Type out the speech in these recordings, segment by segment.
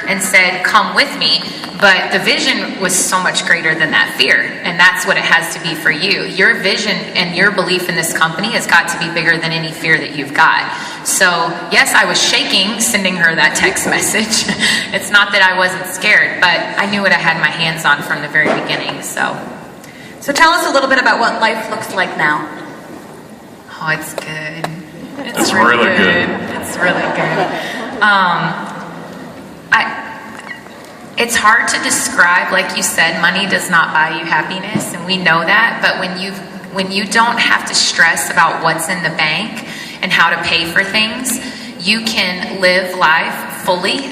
and said, come with me. But the vision was so much greater than that fear. And that's what it has to be for you. Your vision and your belief in this company has got to be bigger than any fear that you've got. So yes, I was shaking sending her that text message. It's not that I wasn't scared, but I knew what I had my hands on from the very beginning. So tell us a little bit about what life looks like now. Oh, it's good. It's really good. It's really good. It's hard to describe. Like you said, money does not buy you happiness, and we know that. But when you don't have to stress about what's in the bank and how to pay for things, you can live life fully,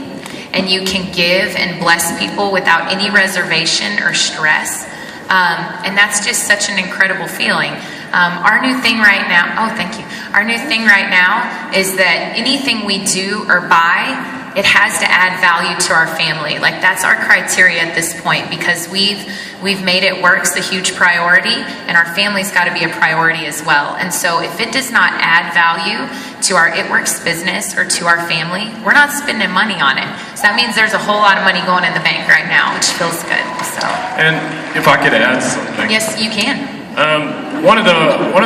and you can give and bless people without any reservation or stress. And that's just such an incredible feeling. Our new thing right now, thank you. Our new thing right now is that anything we do or buy, it has to add value to our family. Like, that's our criteria at this point, because we've made it works a huge priority, and our family's got to be a priority as well. And so if it does not add value to our It Works business or to our family, we're not spending money on it. So that means there's a whole lot of money going in the bank right now, which feels good. So. And if I could add something. Yes, you can. One of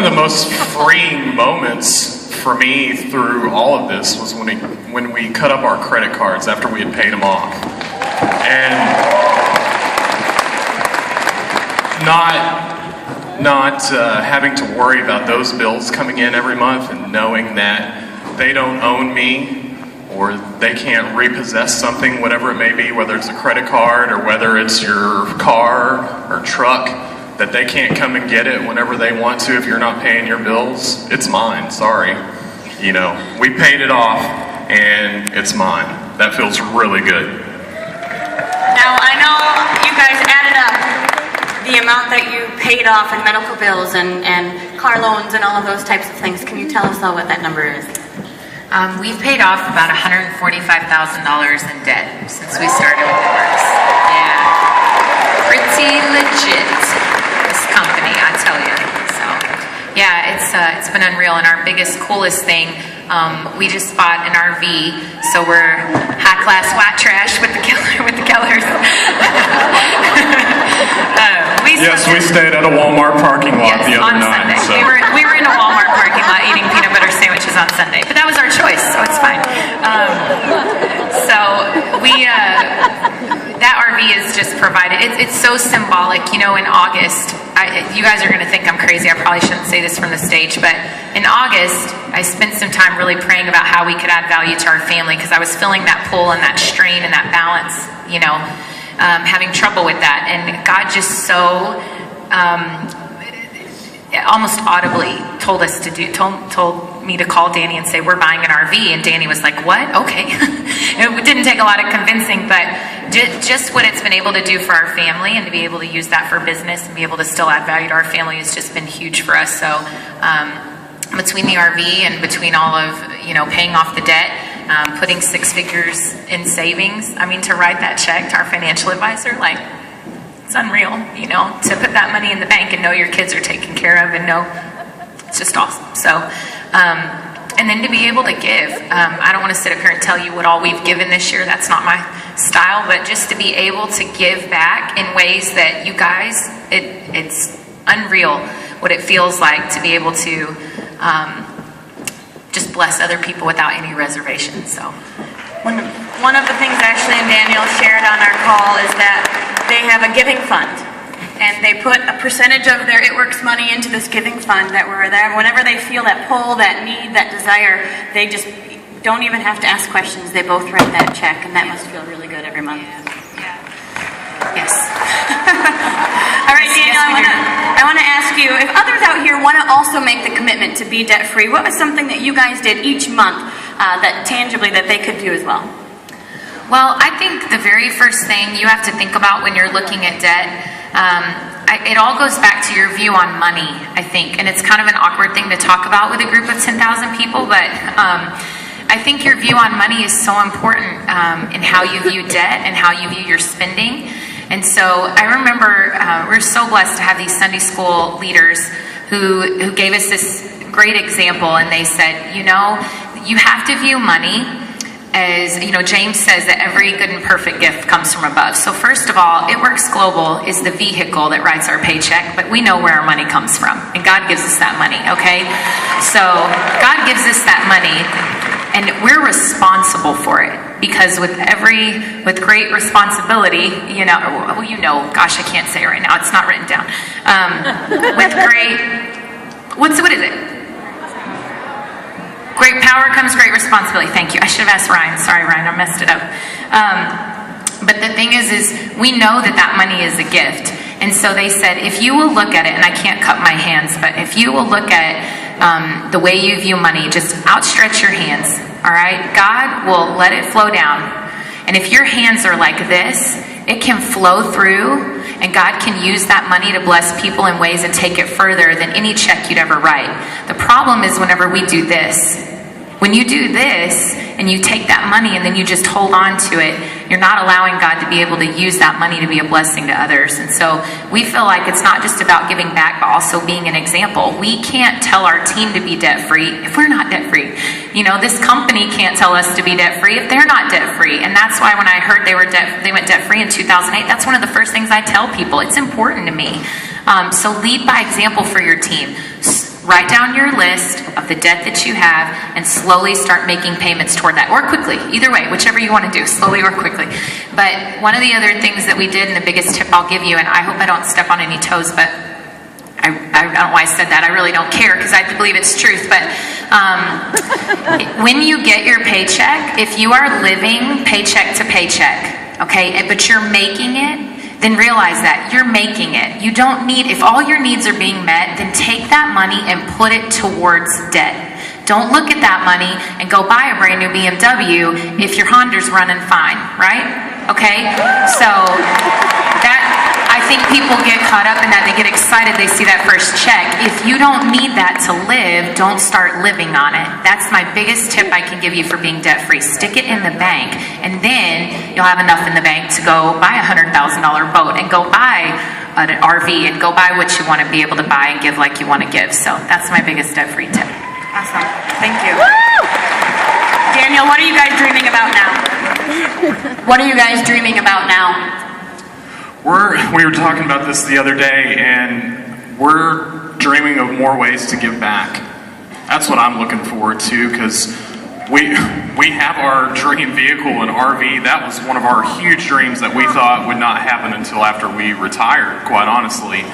the most freeing moments for me through all of this was when we cut up our credit cards after we had paid them off, and not having to worry about those bills coming in every month, and knowing that they don't own me, or they can't repossess something, whatever it may be, whether it's a credit card or whether it's your car or truck, that they can't come and get it whenever they want to if you're not paying your bills. It's mine, sorry. You know, we paid it off and it's mine. That feels really good. Now, I know you guys added up the amount that you paid off in medical bills and car loans and all of those types of things. Can you tell us all what that number is? We've paid off about $145,000 in debt since we started with It Works. Yeah, pretty legit, this company, I tell you. So, yeah, it's been unreal. And our biggest, coolest thing, we just bought an RV, so we're high-class white trash with the Kellers. We stayed at a Walmart parking lot the other night. So. We were in a Walmart parking lot eating peanut butter sandwiches on Sunday, but that was our choice, so it's fine. That RV is just provided. It's so symbolic. You know, in August, you guys are going to think I'm crazy. I probably shouldn't say this from the stage, but in August, I spent some time really praying about how we could add value to our family, because I was feeling that pull and that strain and that balance, you know, having trouble with that. And God just so almost audibly told me to call Danny and say, we're buying an RV. And Danny was like, what? Okay. It didn't take a lot of convincing, but just what it's been able to do for our family, and to be able to use that for business and be able to still add value to our family, has just been huge for us. So between the RV and between all of, you know, paying off the debt, putting 6 figures in savings, I mean, to write that check to our financial advisor, like, it's unreal, you know, to put that money in the bank and know your kids are taken care of, and know it's just awesome. So, and then to be able to give, I don't want to sit up here and tell you what all we've given this year. That's not my style, but just to be able to give back in ways that you guys, it's unreal what it feels like to be able to just bless other people without any reservations. So. One of the things Ashley and Daniel shared on our call is that they have a giving fund, and they put a percentage of their It Works money into this giving fund, that we're there whenever they feel that pull, that need, that desire, they just don't even have to ask questions. They both write that check, and that must feel really good every month. Yeah. Yes. All right, Daniel, I want to ask you, if others out here want to also make the commitment to be debt-free, what was something that you guys did each month that tangibly that they could do as well? Well, I think the very first thing you have to think about when you're looking at debt, it all goes back to your view on money, I think. And it's kind of an awkward thing to talk about with a group of 10,000 people, but I think your view on money is so important in how you view debt and how you view your spending. And so I remember we're so blessed to have these Sunday school leaders who gave us this great example, and they said, you know, you have to view money as you know, James says that every good and perfect gift comes from above. So first of all, It Works Global is the vehicle that writes our paycheck, but we know where our money comes from, and God gives us that money, okay? So God gives us that money, and we're responsible for it, because with great responsibility, gosh, I can't say it right now, it's not written down. What is it? Great power comes great responsibility. Thank you. I should have asked Ryan. Sorry, Ryan, I messed it up. But the thing is we know that money is a gift. And so they said, if you will look at it, and I can't cut my hands, but if you will look at the way you view money, just outstretch your hands, all right? God will let it flow down. And if your hands are like this, it can flow through, and God can use that money to bless people in ways and take it further than any check you'd ever write. The problem is whenever we do this. When you do this and you take that money and then you just hold on to it, you're not allowing God to be able to use that money to be a blessing to others. And so we feel like it's not just about giving back, but also being an example. We can't tell our team to be debt-free if we're not debt-free. You know, this company can't tell us to be debt-free if they're not debt-free. And that's why when I heard they went debt-free in 2008, that's one of the first things I tell people. It's important to me. So lead by example for your team. Write down your list of the debt that you have and slowly start making payments toward that, or quickly. Either way, whichever you want to do, slowly or quickly. But one of the other things that we did, and the biggest tip I'll give you, and I hope I don't step on any toes, but I don't know why I said that. I really don't care, because I believe it's truth. But when you get your paycheck, if you are living paycheck to paycheck, okay, but you're making it, then realize that you're making it. You don't need, if all your needs are being met, then take that money and put it towards debt. Don't look at that money and go buy a brand new BMW if your Honda's running fine, right? Okay? So that, I think people get caught up in that. They get excited, they see that first check. If you don't need that to live, don't start living on it. That's my biggest tip I can give you for being debt-free. Stick it in the bank, and then you'll have enough in the bank to go buy a $100,000 boat and go buy an RV and go buy what you want to be able to buy and give like you want to give. So that's my biggest debt-free tip. Awesome. Thank you. Daniel, what are you guys dreaming about now? What are you guys dreaming about now? We were talking about this the other day, and we're dreaming of more ways to give back. That's what I'm looking forward to, because we have our dream vehicle, an RV. That was one of our huge dreams that we thought would not happen until after we retired, quite honestly.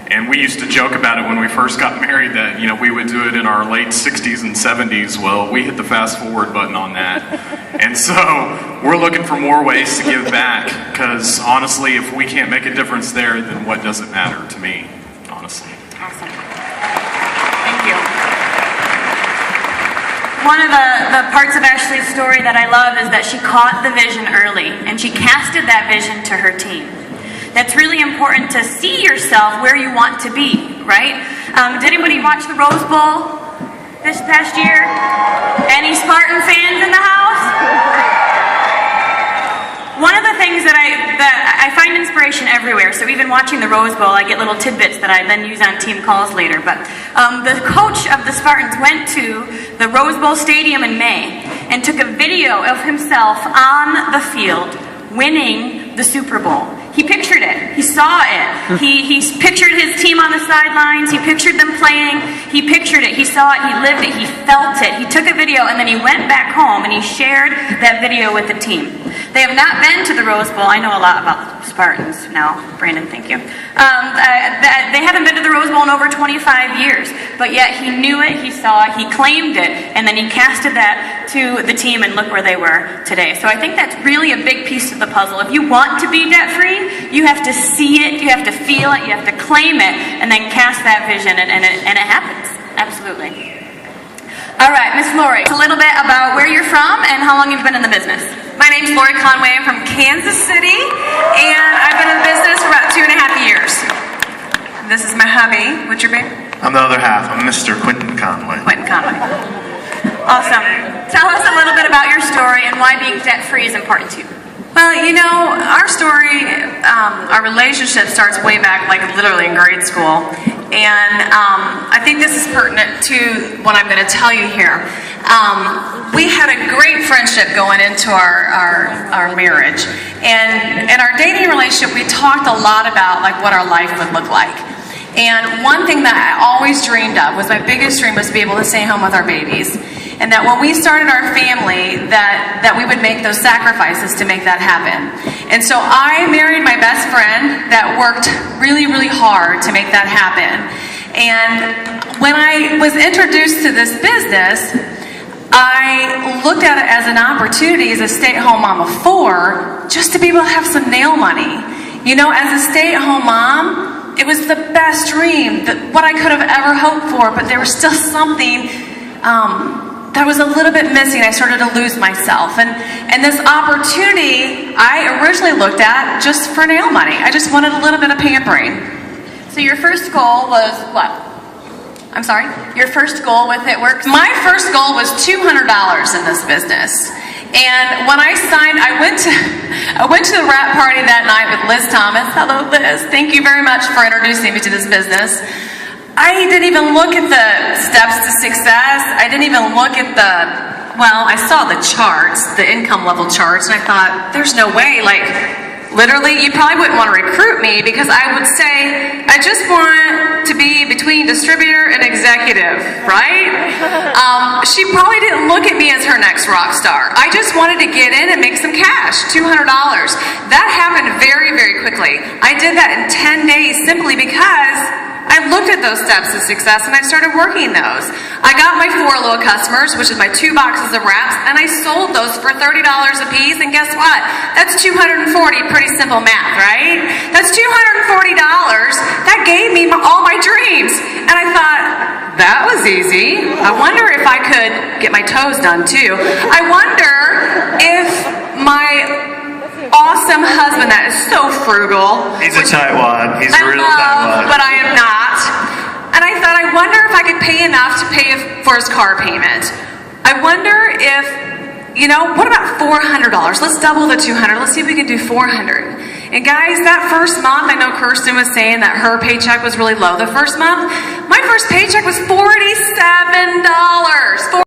And we used to joke about it when we first got married that, you know, we would do it in our late 60s and 70s. Well, we hit the fast forward button on that. And so we're looking for more ways to give back, because honestly, if we can't make a difference there, then what does it matter to me, honestly? Awesome. Thank you. One of the parts of Ashley's story that I love is that she caught the vision early, and she casted that vision to her team. That's really important, to see yourself where you want to be, right? Did anybody watch the Rose Bowl this past year? Any Spartan fans in the house? One of the things that I find inspiration everywhere, so even watching the Rose Bowl, I get little tidbits that I then use on team calls later, but the coach of the Spartans went to the Rose Bowl Stadium in May and took a video of himself on the field winning the Super Bowl. He pictured it. He saw it. He pictured his team on the sidelines. He pictured them playing. He pictured it. He saw it. He lived it. He felt it. He took a video, and then he went back home and he shared that video with the team. They have not been to the Rose Bowl. I know a lot about the Spartans now. Brandon, thank you. They haven't been to the Rose Bowl in over 25 years, but yet he knew it, he saw it, he claimed it, and then he casted that to the team, and look where they were today. So I think that's really a big piece of the puzzle. If you want to be debt-free, you have to see it, you have to feel it, you have to claim it, and then cast that vision, and it happens. Absolutely. All right, Miss Lori, a little bit about where you're from and how long you've been in the business. My name's Lori Conway. I'm from Kansas City, and I've been in the business for about 2.5 years. This is my hubby. What's your name? I'm the other half. I'm Mr. Quentin Conway. Quentin Conway. Awesome. Tell us a little bit about your story and why being debt-free is important to you. Well, you know, our story, our relationship starts way back, like literally in grade school. And I think this is pertinent to what I'm going to tell you here. We had a great friendship going into our marriage. And in our dating relationship, we talked a lot about like what our life would look like. And one thing that I always dreamed of was my biggest dream was to be able to stay home with our babies. And that when we started our family, that we would make those sacrifices to make that happen. And so I married my best friend that worked really, really hard to make that happen. And when I was introduced to this business, I looked at it as an opportunity as a stay-at-home mom of 4, just to be able to have some nail money. You know, as a stay-at-home mom, it was the best dream, what I could have ever hoped for, but there was still something that was a little bit missing. I started to lose myself. And this opportunity, I originally looked at just for nail money. I just wanted a little bit of pampering. So your first goal was what? I'm sorry? Your first goal with It Works? My first goal was $200 in this business. And when I signed, I went to the wrap party that night with Liz Thomas. Hello, Liz. Thank you very much for introducing me to this business. I didn't even look at the steps to success. I didn't even look at I saw the charts, the income level charts, and I thought, there's no way, literally, you probably wouldn't want to recruit me because I would say, I just want to be between distributor and executive, right? She probably didn't look at me as her next rock star. I just wanted to get in and make some cash, $200. That happened very, very quickly. I did that in 10 days simply because I looked at those steps of success and I started working those. I got my 4 little customers, which is my 2 boxes of wraps, and I sold those for $30 a piece, and guess what? That's $240, pretty simple math, right? That's $240. That gave me all my dreams. And I thought, that was easy. I wonder if I could get my toes done too. I wonder if my awesome husband that is so frugal. He's a tightwad. He's a real tightwad. But I am not. And I thought, I wonder if I could pay enough to pay for his car payment. I wonder if, what about $400? Let's double the 200. Let's see if we can do 400. And guys, that first month, I know Kirsten was saying that her paycheck was really low. The first month, my first paycheck was $47.